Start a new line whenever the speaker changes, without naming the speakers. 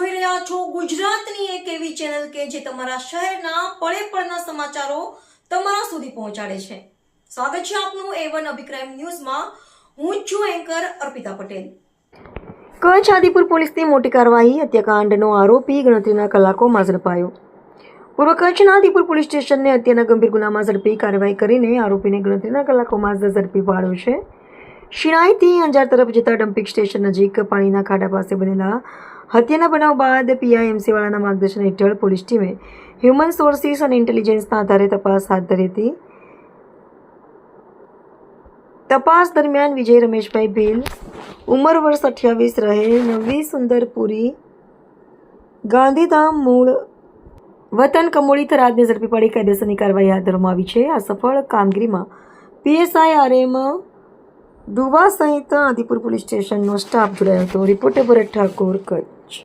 જોઈ રહ્યા છો ગુજરાતની એક એવી ચેનલ કે જે તમારા શહેરના પળે પળના સમાચારો તમારા સુધી પહોંચાડે છે। સ્વાગત છે આપનું A1 અભિક્રાઇમ ન્યૂઝમાં। હું છું એન્કર અર્પિતા પટેલ। કચ્છ આદિપુર પોલીસની મોટી કાર્યવાહી। હત્યાકાંડનો આરોપી ગણતરીના કલાકોમાં ઝડપાયો। પૂર્વ કચ્છના આદિપુર પોલીસ સ્ટેશનને હત્યાના ગંભીર ગુનામાં ઝડપી કાર્યવાહી કરીને આરોપીને ગણતરીના કલાકોમાં ઝડપી પાડ્યો છે। શિણાઈથી અંજાર તરફ જતા ડમ્પિંગ સ્ટેશન નજીક પાણીના ખાડા પાસે બનેલા હત્યાના બનાવ બાદ PIMC વાળાના માર્ગદર્શન હેઠળ પોલીસ ટીમે હ્યુમન સોર્સિસ અને ઇન્ટેલિજન્સના આધારે તપાસ હાથ ધરી હતી। તપાસ દરમિયાન વિજય રમેશભાઈ ભીલ, ઉંમર વર્ષ 28, રહે નવી સુંદરપુરી, ગાંધીધામ, મૂળ વતન કમોળી, થરાદને ઝડપી પાડી કાયદેસરની કાર્યવાહી હાથ ધરવામાં આવી છે। આ સફળ કામગીરીમાં PSI RM ડુવા સહિત આદિપુર પોલીસ સ્ટેશનનો સ્ટાફ જોડાયો હતો। રિપોર્ટર ભરત ઠાકોર, કચ્છ।